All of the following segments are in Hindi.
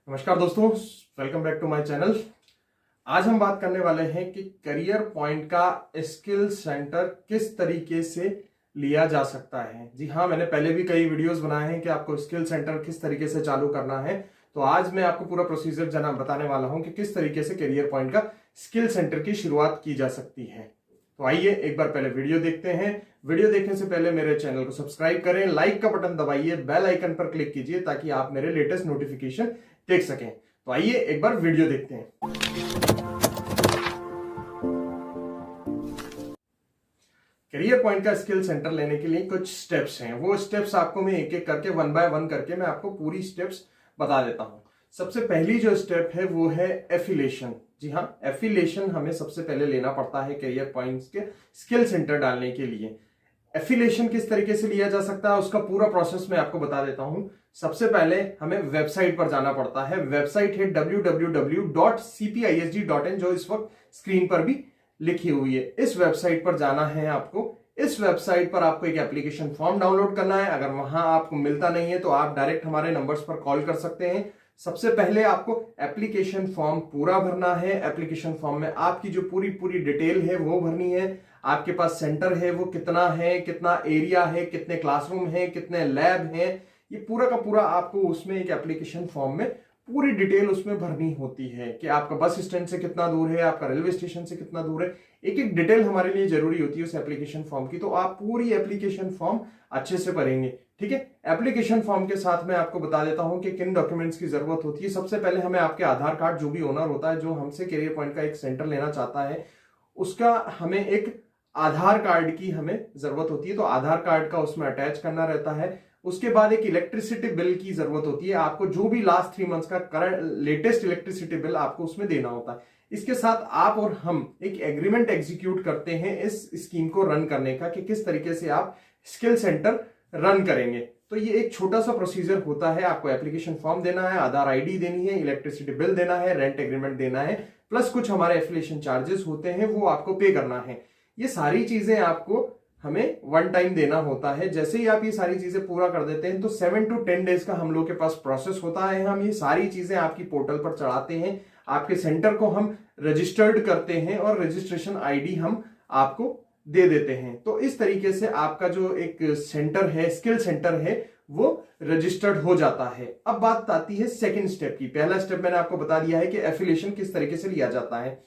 नमस्कार दोस्तों, welcome back to my channel. आज हम बात करने वाले हैं कि करियर पॉइंट का स्किल सेंटर किस तरीके से लिया जा सकता है। जी हाँ, मैंने पहले भी कई वीडियोस बनाए हैं कि आपको स्किल सेंटर किस तरीके से चालू करना है। तो आज मैं आपको पूरा प्रोसीजर बताने वाला हूं कि किस तरीके से करियर पॉइंट का स्किल सेंटर की शुरुआत की जा सकती है। तो आइए एक बार पहले वीडियो देखते हैं। वीडियो देखने से पहले मेरे चैनल को सब्सक्राइब करें, लाइक का बटन दबाइए, बेल आइकन पर क्लिक कीजिए ताकि आप मेरे लेटेस्ट नोटिफिकेशन देख सकें। तो आइए एक बार वीडियो देखते हैं। करियर पॉइंट का स्किल सेंटर लेने के लिए कुछ स्टेप्स हैं। वो स्टेप्स आपको मैं एक एक करके वन बाय वन करके मैं आपको पूरी स्टेप्स बता देता हूं। सबसे पहली जो स्टेप है वो है एफिलिएशन। जी हाँ, एफिलिएशन हमें सबसे पहले लेना पड़ता है करियर पॉइंट्स के स्किल सेंटर डालने के लिए। एफिलिएशन किस तरीके से लिया जा सकता है उसका पूरा प्रोसेस मैं आपको बता देता हूं। सबसे पहले हमें वेबसाइट पर जाना पड़ता है। वेबसाइट है www.cpisd.in, जो इस वक्त स्क्रीन पर भी लिखी हुई है। इस वेबसाइट पर जाना है आपको। इस वेबसाइट पर आपको एक एप्लीकेशन फॉर्म डाउनलोड करना है। अगर वहां आपको मिलता नहीं है तो आप डायरेक्ट हमारे नंबर्स पर कॉल कर सकते हैं। सबसे पहले आपको एप्लीकेशन फॉर्म पूरा भरना है। एप्लीकेशन फॉर्म में आपकी जो पूरी डिटेल है वो भरनी है। आपके पास सेंटर है वो कितना है, कितना एरिया है, कितने क्लासरूम है, कितने लैब है, ये पूरा का पूरा आपको उसमें एक एप्लीकेशन फॉर्म में पूरी डिटेल उसमें भरनी होती है कि आपका बस स्टैंड से कितना दूर है, आपका रेलवे स्टेशन से कितना दूर है। एक एक डिटेल हमारे लिए जरूरी होती है उस एप्लीकेशन फॉर्म की। तो आप पूरी एप्लीकेशन फॉर्म अच्छे से भरेंगे, ठीक है। एप्लीकेशन फॉर्म के साथ मैं आपको बता देता हूं कि किन डॉक्यूमेंट्स की जरूरत होती है। सबसे पहले हमें आपके आधार कार्ड, जो भी ओनर होता है जो हमसे करियर पॉइंट का एक सेंटर लेना चाहता है, उसका हमें एक आधार कार्ड की हमें जरूरत होती है। तो आधार कार्ड का उसमें अटैच करना रहता है। उसके बाद एक इलेक्ट्रिसिटी बिल की जरूरत होती है। आपको जो भी लास्ट 3 मंथ्स का करंट लेटेस्ट इलेक्ट्रिसिटी बिल आपको उसमें देना होता है। इसके साथ आप और हम एक एग्रीमेंट एग्जीक्यूट करते हैं इस स्कीम को रन करने का कि किस तरीके से आप स्किल सेंटर रन करेंगे। तो ये एक छोटा सा प्रोसीजर होता है। आपको एप्लीकेशन फॉर्म देना है, आधार आईडी देनी है, इलेक्ट्रिसिटी बिल देना है, रेंट एग्रीमेंट देना है, प्लस कुछ हमारे एफिलिएशन चार्जेस होते हैं वो आपको पे करना है। ये सारी चीजें आपको हमें वन टाइम देना होता है। जैसे ही आप ये सारी चीजें पूरा कर देते हैं तो 7 to 10 डेज का हम लोग के पास प्रोसेस होता है। हम ये सारी चीजें आपकी पोर्टल पर चढ़ाते हैं, आपके सेंटर को हम रजिस्टर्ड करते हैं और रजिस्ट्रेशन आईडी हम आपको दे देते हैं। तो इस तरीके से आपका जो एक सेंटर है, स्किल सेंटर है, वो रजिस्टर्ड हो जाता है। अब बात आती है सेकेंड स्टेप की। पहला स्टेप मैंने आपको बता दिया है कि एफिलिएशन किस तरीके से लिया जाता है।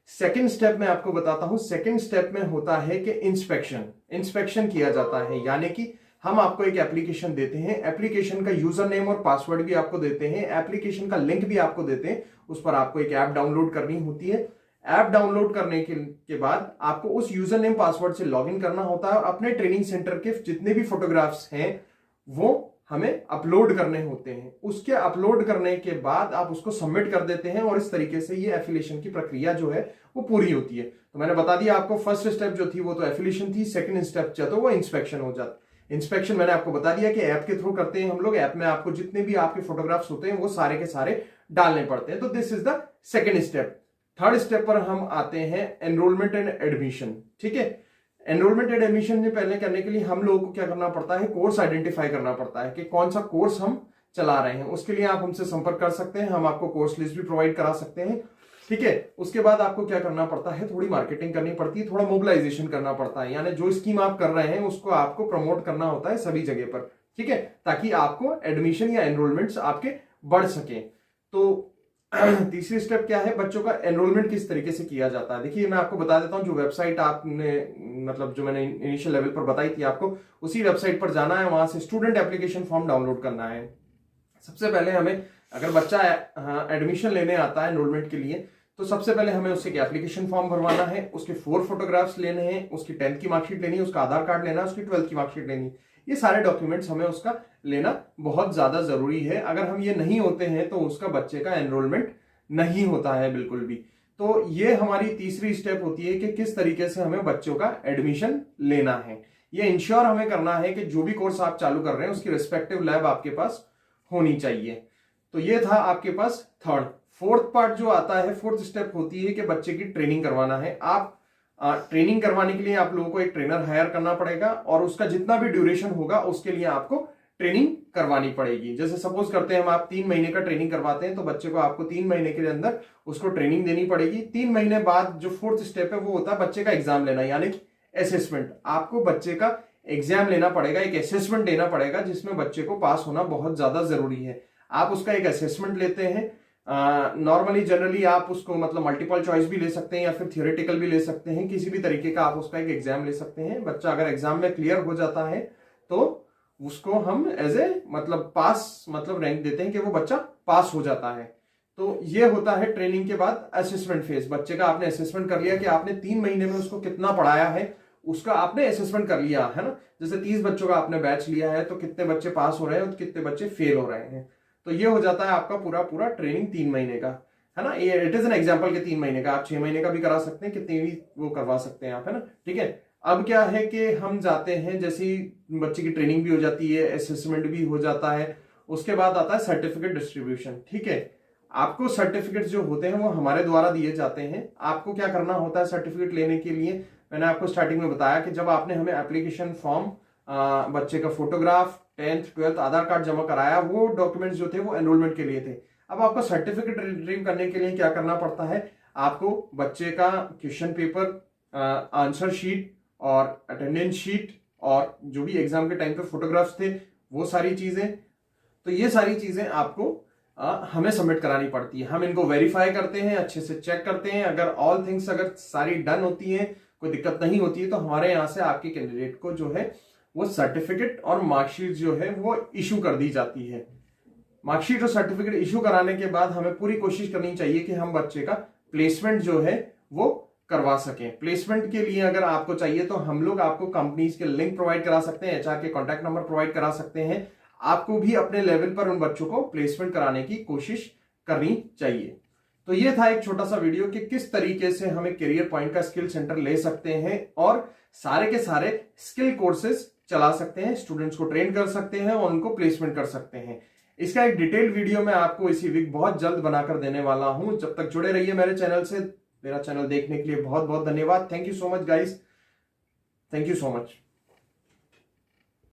सेकेंड स्टेप मैं आपको बताता हूं। सेकेंड स्टेप में होता है कि इंस्पेक्शन किया जाता है। यानी कि हम आपको एक एप्लीकेशन देते हैं, एप्लीकेशन का यूजर नेम और पासवर्ड भी आपको देते हैं, एप्लीकेशन का लिंक भी आपको देते हैं। उस पर आपको एक ऐप डाउनलोड करनी होती है। ऐप डाउनलोड करने के बाद आपको उस यूजर नेम पासवर्ड से लॉगिन करना होता है और अपने ट्रेनिंग सेंटर के जितने भी फोटोग्राफ्स हैं वो हमें अपलोड करने होते हैं। उसके अपलोड करने के बाद आप उसको सबमिट कर देते हैं और इस तरीके से ये एफिलिएशन की प्रक्रिया जो है वो पूरी होती है। तो मैंने बता दिया आपको, फर्स्ट स्टेप जो थी वो तो एफिलिएशन थी। सेकंड स्टेप जो तो वो इंस्पेक्शन हो जाता है। इंस्पेक्शन मैंने आपको बता दिया कि ऐप के थ्रू करते हैं हम लोग। ऐप में आपको जितने भी आपके फोटोग्राफ्स होते हैं वो सारे के सारे डालने पड़ते हैं। तो this is the second step. Third step पर हम आते हैं एनरोलमेंट एंड एडमिशन, ठीक है। एनरोलमेंट एंड एडमिशन में पहले करने के लिए हम लोगों को क्या करना पड़ता है, कोर्स आइडेंटिफाई करना पड़ता है कि कौन सा कोर्स हम चला रहे हैं। उसके लिए आप हमसे संपर्क कर सकते हैं, हम आपको कोर्स लिस्ट भी प्रोवाइड करा सकते हैं, ठीक है। उसके बाद आपको क्या करना पड़ता है, थोड़ी मार्केटिंग करनी पड़ती है, थोड़ा मोबिलाइजेशन करना पड़ता है। यानी जो स्कीम आप कर रहे हैं उसको आपको प्रमोट करना होता है सभी जगह पर, ठीक है, ताकि आपको एडमिशन या एनरोलमेंट्स आपके बढ़ सके। तो तीसरी स्टेप क्या है, बच्चों का एनरोलमेंट किस तरीके से किया जाता है। देखिए मैं आपको बता देता हूं, जो वेबसाइट आपने मतलब जो मैंने इनिशियल लेवल पर बताई थी आपको, उसी वेबसाइट पर जाना है, वहां से स्टूडेंट एप्लीकेशन फॉर्म डाउनलोड करना है। सबसे पहले हमें, अगर बच्चा एडमिशन लेने आता है एनरोलमेंट के लिए, तो सबसे पहले हमें उससे एप्लीकेशन फॉर्म भरवाना है, उसके 4 फोटोग्राफ्स लेने हैं, उसकी 10th की मार्कशीट लेनी है, उसका आधार कार्ड लेना है, उसकी 12th की मार्कशीट लेनी है। ये सारे डॉक्यूमेंट्स हमें उसका लेना बहुत ज्यादा जरूरी है। अगर हम ये नहीं होते हैं तो उसका बच्चे का एनरोलमेंट नहीं होता है बिल्कुल भी। तो ये हमारी तीसरी स्टेप होती है कि किस तरीके से हमें बच्चों का एडमिशन लेना है। ये इंश्योर हमें करना है कि जो भी कोर्स आप चालू कर रहे हैं उसकी रिस्पेक्टिव लैब आपके पास होनी चाहिए। तो ये था आपके पास थर्ड। फोर्थ पार्ट जो आता है, फोर्थ स्टेप होती है कि बच्चे की ट्रेनिंग करवाना है। आप ट्रेनिंग करवाने के लिए आप लोगों को एक ट्रेनर हायर करना पड़ेगा और उसका जितना भी ड्यूरेशन होगा उसके लिए आपको ट्रेनिंग करवानी पड़ेगी। जैसे सपोज करते हैं हम आप 3 महीने का ट्रेनिंग करवाते हैं तो बच्चे को आपको 3 महीने के अंदर उसको ट्रेनिंग देनी पड़ेगी। 3 महीने बाद जो 4th स्टेप है वो होता है बच्चे का एग्जाम लेना, यानी असेसमेंट। आपको बच्चे का एग्जाम लेना पड़ेगा, एक असेसमेंट देना पड़ेगा जिसमें बच्चे को पास होना बहुत ज्यादा जरूरी है। आप उसका एक असेसमेंट लेते हैं। नॉर्मली जनरली आप उसको मतलब मल्टीपल चॉइस भी ले सकते हैं या फिर थियोरेटिकल भी ले सकते हैं, किसी भी तरीके का आप उसका एक एग्जाम ले सकते हैं। बच्चा अगर एग्जाम में क्लियर हो जाता है तो उसको हम एज ए मतलब पास मतलब रैंक देते हैं कि वो बच्चा पास हो जाता है। तो ये होता है ट्रेनिंग के बाद असेसमेंट फेज। बच्चे का आपने असेसमेंट कर लिया कि आपने 3 महीने में उसको कितना पढ़ाया है, उसका आपने असेसमेंट कर लिया है ना। जैसे 30 बच्चों का आपने बैच लिया है तो कितने बच्चे पास हो रहे हैं और कितने बच्चे फेल हो रहे हैं। तो ये हो जाता है आपका पूरा ट्रेनिंग 3 महीने का, है ना। ये इट इज एन एग्जाम्पल के 3 महीने का, आप 6 महीने का भी करा सकते हैं, कितने भी वो करवा सकते हैं आप, है ना। ठीक है, अब क्या है कि हम जाते हैं, जैसे बच्चे की ट्रेनिंग भी हो जाती है, असेसमेंट भी हो जाता है, उसके बाद आता है सर्टिफिकेट डिस्ट्रीब्यूशन। ठीक है, आपको सर्टिफिकेट जो होते हैं वो हमारे द्वारा दिए जाते हैं। आपको क्या करना होता है सर्टिफिकेट लेने के लिए, मैंने आपको स्टार्टिंग में बताया कि जब आपने हमें एप्लीकेशन फॉर्म, बच्चे का फोटोग्राफ, 10th 12th आधार कार्ड जमा कराया, वो डॉक्यूमेंट्स जो थे वो एनरोलमेंट के लिए थे। अब आपको सर्टिफिकेट रिट्रीव करने के लिए क्या करना पड़ता है, आपको बच्चे का क्वेश्चन पेपर, आंसर शीट और अटेंडेंस शीट और जो भी एग्जाम के टाइम पे फोटोग्राफ्स थे वो सारी चीजें, तो ये सारी चीजें आपको हमें सबमिट करानी पड़ती है। हम इनको वेरीफाई करते हैं, अच्छे से चेक करते हैं। अगर ऑल थिंग्स अगर सारी डन होती है, कोई दिक्कत नहीं होती है, तो हमारे यहाँ से आपके कैंडिडेट को जो है वो सर्टिफिकेट और मार्कशीट जो है वो इशू कर दी जाती है। मार्कशीट और सर्टिफिकेट इशू कराने के बाद हमें पूरी कोशिश करनी चाहिए कि हम बच्चे का प्लेसमेंट जो है वो करवा सकें। प्लेसमेंट के लिए अगर आपको चाहिए तो हम लोग आपको कंपनीज के लिंक प्रोवाइड करा सकते हैं, एचआर के कॉन्टैक्ट नंबर प्रोवाइड करा सकते हैं। आपको भी अपने लेवल पर उन बच्चों को प्लेसमेंट कराने की कोशिश करनी चाहिए। तो ये था एक छोटा सा वीडियो कि किस तरीके से हम एक करियर पॉइंट का स्किल सेंटर ले सकते हैं और सारे के सारे स्किल कोर्सेज चला सकते हैं, स्टूडेंट्स को ट्रेन कर सकते हैं और उनको प्लेसमेंट कर सकते हैं। इसका एक डिटेल्ड वीडियो मैं आपको इसी वीक बहुत जल्द बनाकर देने वाला हूं। जब तक जुड़े रहिए मेरे चैनल से। मेरा चैनल देखने के लिए बहुत बहुत धन्यवाद। Thank you so much guys, thank you so much.